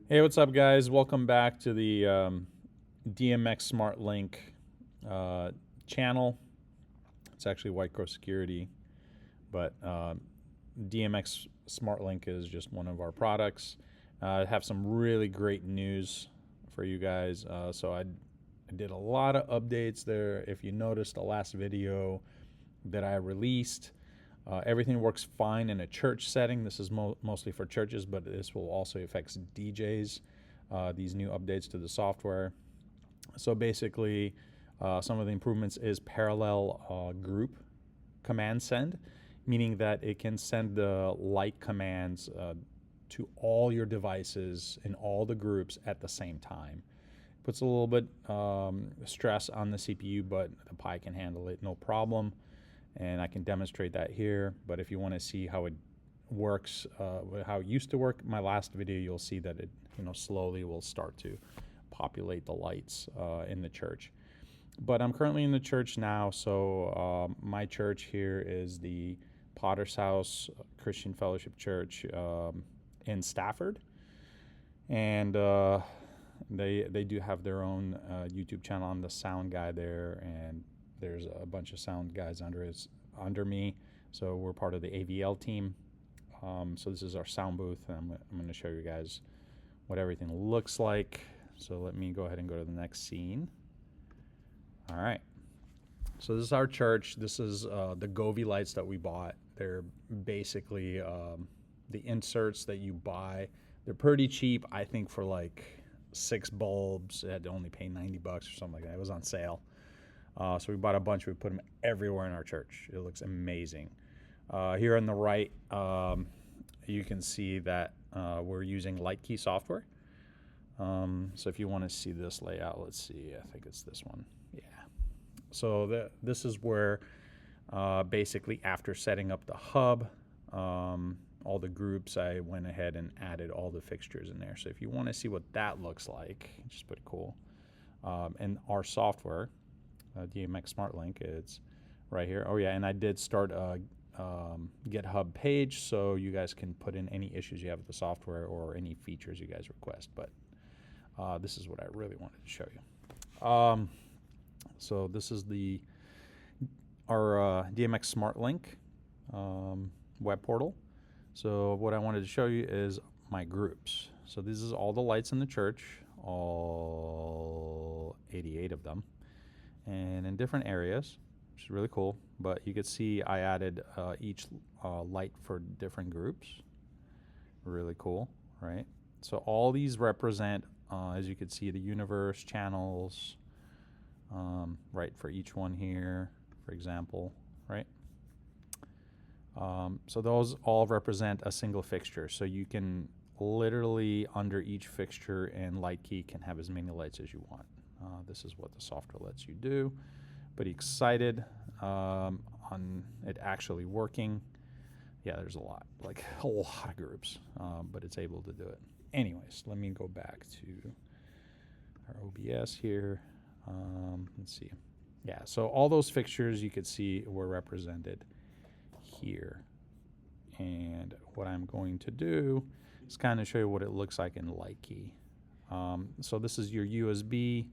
Hey, what's up, guys? Welcome back to the DMX Smart Link channel. It's actually White Crow Security, but DMX Smart Link is just one of our products. I have some really great news for you guys. So I did a lot of updates there. If you noticed the last video that I released, everything works fine in a church setting. This is mostly for churches, but this will also affect DJs, these new updates to the software. So basically, some of the improvements is parallel group command send, meaning that it can send the light commands to all your devices in all the groups at the same time. Puts a little bit stress on the CPU, but the Pi can handle it, no problem. And I can demonstrate that here. But if you want to see how it works, how it used to work, my last video, you'll see that it, slowly will start to populate the lights in the church. But I'm currently in the church now, so my church here is the Potter's House Christian Fellowship Church in Stafford, and they do have their own YouTube channel. I'm the sound guy there, and there's a bunch of sound guys under me, so we're part of the AVL team. So this is our sound booth, and I'm going to show you guys what everything looks like. So let me go ahead and go to the next scene. All right. So this is our church. This is the Govee lights that we bought. They're basically the inserts that you buy. They're pretty cheap, I think, for like 6 bulbs. I had to only pay 90 bucks or something like that. It was on sale. So we bought a bunch. We put them everywhere in our church. It looks amazing. Here on the right, you can see that we're using LightKey software. So if you want to see this layout, let's see. I think it's this one. Yeah. So this is where basically after setting up the hub, all the groups, I went ahead and added all the fixtures in there. So if you want to see what that looks like, which is pretty cool, and our software, DMX Smart Link, it's right here. Oh yeah, and I did start a GitHub page, so you guys can put in any issues you have with the software or any features you guys request. But this is what I really wanted to show you. So this is our DMX Smart Link web portal. So what I wanted to show you is my groups. So this is all the lights in the church, all 88 of them, and in different areas, which is really cool. But you can see I added each light for different groups. Really cool, right? So all these represent, as you can see, the universe channels, right, for each one here, for example, right? So those all represent a single fixture. So you can literally, under each fixture and LightKey, can have as many lights as you want. This is what the software lets you do. Pretty excited on it actually working. Yeah, there's a lot of groups, but it's able to do it. Anyways, let me go back to our OBS here. Let's see. Yeah, so all those fixtures you could see were represented here. And what I'm going to do is kind of show you what it looks like in LightKey. So this is your USB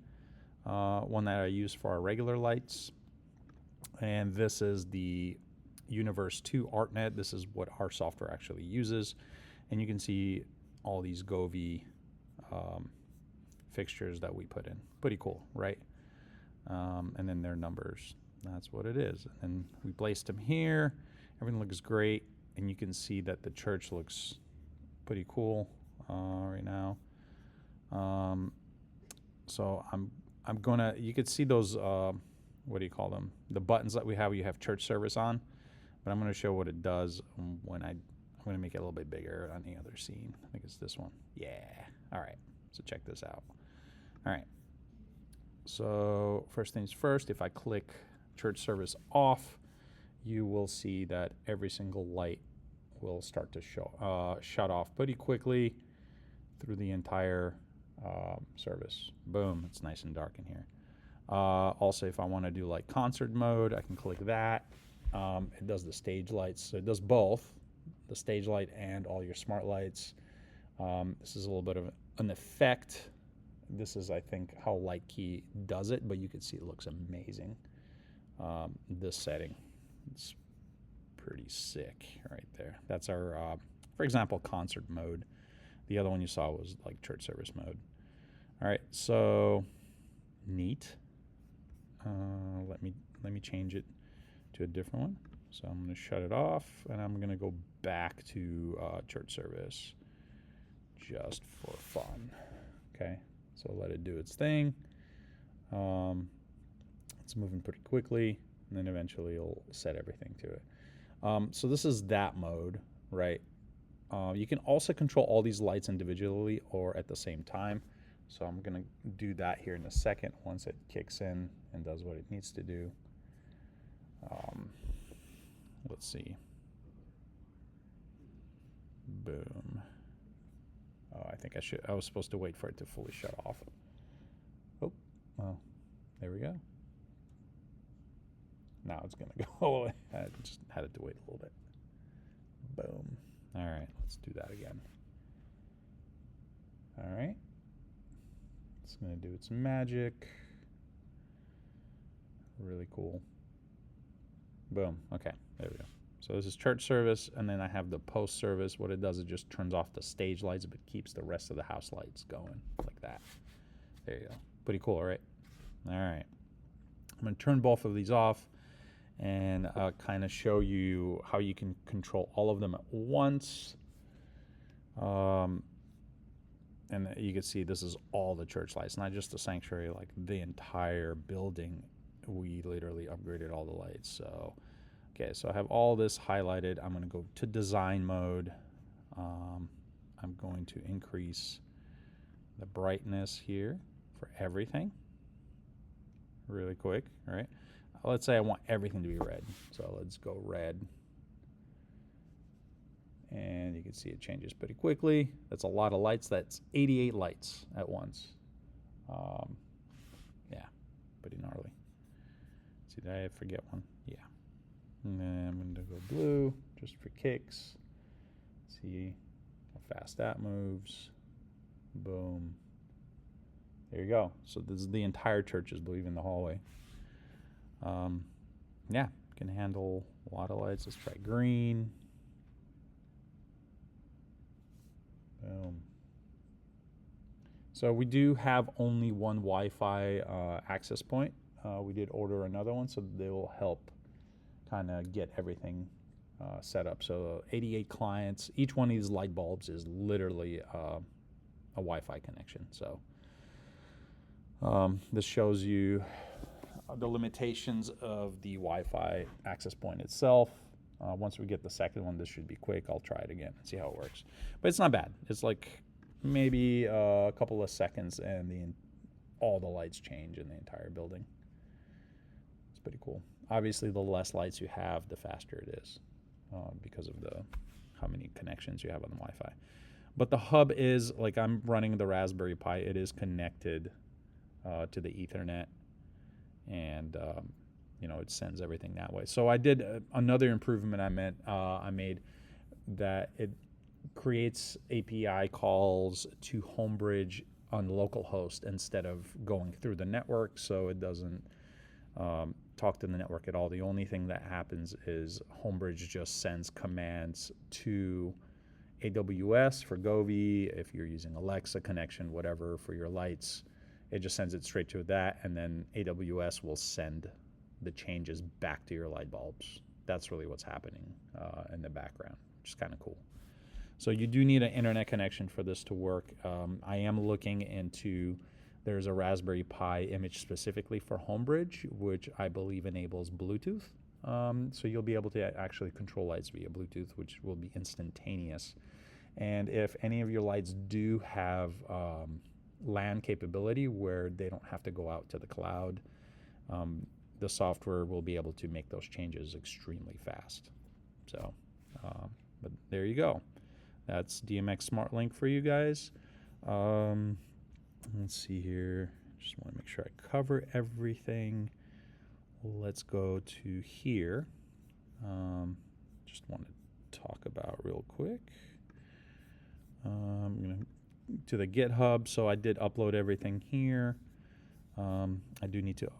one that I use for our regular lights. And this is the Universe 2 ArtNet. This is what our software actually uses. And you can see all these Govee fixtures that we put in. Pretty cool, right? And then their numbers. That's what it is. And we placed them here. Everything looks great. And you can see that the church looks pretty cool right now. So I'm gonna, you could see those, what do you call them? The buttons that we have, you have church service on. But I'm gonna show what it does when I'm gonna make it a little bit bigger on the other scene. I think it's this one. Yeah. All right. So check this out. All right. So first things first, if I click church service off, you will see that every single light will start to shut off pretty quickly through the entire service. Boom, it's nice and dark in here. Also, if I want to do like concert mode, I can click that. It does the stage lights, so it does both, the stage light and all your smart lights. This is a little bit of an effect. This is, I think, how Light Key does it, but you can see it looks amazing. This setting, it's pretty sick right there. That's our, for example, concert mode. The other one you saw was like church service mode. All right, so neat. Let me change it to a different one. So I'm going to shut it off, and I'm going to go back to church service just for fun. Okay, so let it do its thing. It's moving pretty quickly, and then eventually it'll set everything to it. So this is that mode, right? You can also control all these lights individually or at the same time. So I'm going to do that here in a second once it kicks in and does what it needs to do. Let's see. Boom. Oh, I think I was supposed to wait for it to fully shut off. Oh, well, there we go. Now it's going to go away. I just had it to wait a little bit. Boom. All right, let's do that again. All right. It's going to do its magic. Really cool. Boom. Okay, there we go. So this is church service, and then I have the post service. What it does is just turns off the stage lights, but keeps the rest of the house lights going like that. There you go. Pretty cool, right? All right. I'm going to turn both of these off and kind of show you how you can control all of them at once. And you can see this is all the church lights, not just the sanctuary, like the entire building. We literally upgraded all the lights. So, okay, so I have all this highlighted. I'm going to go to design mode. I'm going to increase the brightness here for everything really quick, all right? Let's say I want everything to be red. So let's go red. And you can see it changes pretty quickly. That's a lot of lights. That's 88 lights at once. Yeah, pretty gnarly. See, did I forget one? Yeah. And then I'm going to go blue just for kicks. See how fast that moves. Boom. There you go. So this is the entire church is blue, even the hallway. Yeah, can handle a lot of lights. Let's try green. Boom. So we do have only one Wi-Fi access point. We did order another one, so they will help kind of get everything set up. So 88 clients. Each one of these light bulbs is literally a Wi-Fi connection. So this shows you the limitations of the Wi-Fi access point itself. Once we get the second one, this should be quick. I'll try it again and see how it works. But it's not bad. It's like maybe a couple of seconds, and all the lights change in the entire building. It's pretty cool. Obviously, the less lights you have, the faster it is because of how many connections you have on the Wi-Fi. But the hub is, like, I'm running the Raspberry Pi. It is connected to the Ethernet, and it sends everything that way. So I did another improvement I made that it creates API calls to Homebridge on localhost instead of going through the network, so it doesn't talk to the network at all. The only thing that happens is Homebridge just sends commands to AWS for Govee. If you're using Alexa connection, whatever, for your lights, it just sends it straight to that, and then AWS will send the changes back to your light bulbs. That's really what's happening in the background, which is kind of cool. So you do need an internet connection for this to work. I am looking into, there's a Raspberry Pi image specifically for Homebridge, which I believe enables Bluetooth. So you'll be able to actually control lights via Bluetooth, which will be instantaneous. And if any of your lights do have LAN capability where they don't have to go out to the cloud, the software will be able to make those changes extremely fast. So, but there you go. That's DMX Smart Link for you guys. Let's see here. Just want to make sure I cover everything. Let's go to here. Just want to talk about real quick. I'm going to the GitHub, so I did upload everything here. I do need to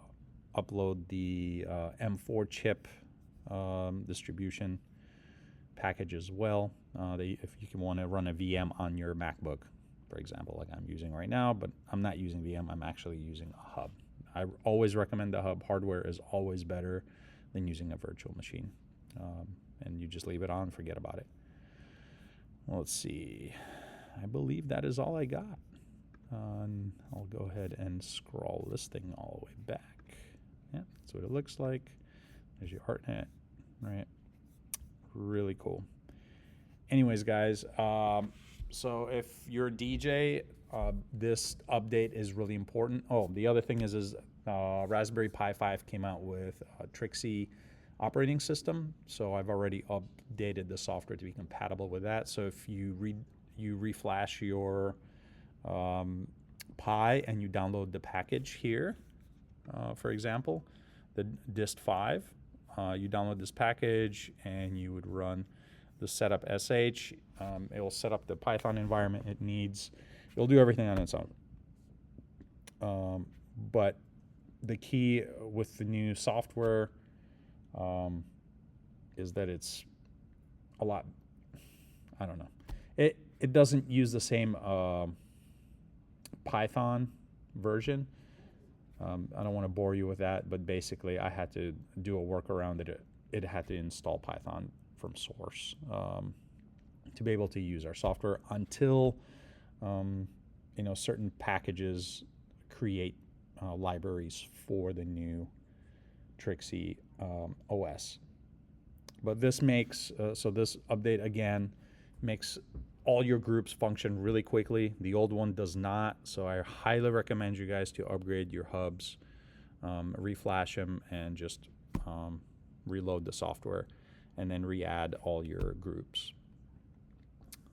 upload the M4 chip distribution package as well. If you can want to run a VM on your MacBook, for example, like I'm using right now, but I'm not using VM, I'm actually using a hub. I always recommend the hub. Hardware is always better than using a virtual machine. And you just leave it on, forget about it. Well, let's see. I believe that is all I got. And I'll go ahead and scroll this thing all the way back. Yeah, that's what it looks like. There's your ArtNet, right? Really cool. Anyways, guys, so if you're a DJ, this update is really important. Oh, the other thing is Raspberry Pi 5 came out with Trixi operating system, so I've already updated the software to be compatible with that. So if you reflash your Pi and you download the package here, for example, the dist5, you download this package and you would run the setup sh. It will set up the Python environment it needs. It'll do everything on its own. But the key with the new software is that it's a lot, I don't know. It doesn't use the same Python version. I don't want to bore you with that, but basically I had to do a workaround that it had to install Python from source to be able to use our software until certain packages create libraries for the new Trixi OS. But this makes so this update again makes all your groups function really quickly. The old one does not, so I highly recommend you guys to upgrade your hubs, reflash them, and just reload the software, and then re-add all your groups.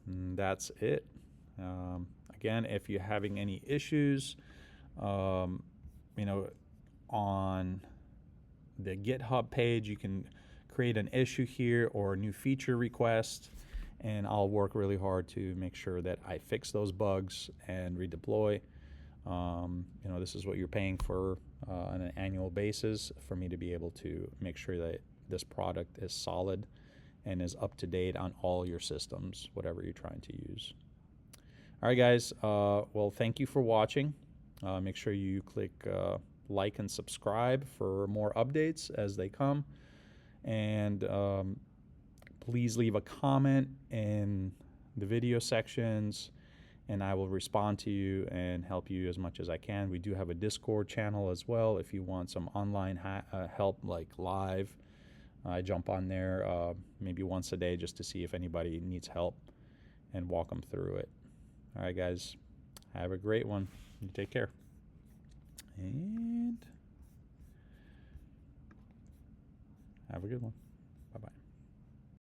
And that's it. Again, if you're having any issues, on the GitHub page, you can create an issue here or a new feature request, and I'll work really hard to make sure that I fix those bugs and redeploy. This is what you're paying for on an annual basis for me to be able to make sure that this product is solid and is up to date on all your systems, whatever you're trying to use. All right, guys. Well, thank you for watching. Make sure you click like and subscribe for more updates as they come. And please leave a comment in the video sections, and I will respond to you and help you as much as I can. We do have a Discord channel as well if you want some online help, like live. I jump on there maybe once a day just to see if anybody needs help and walk them through it. All right, guys. Have a great one. You take care. And have a good one.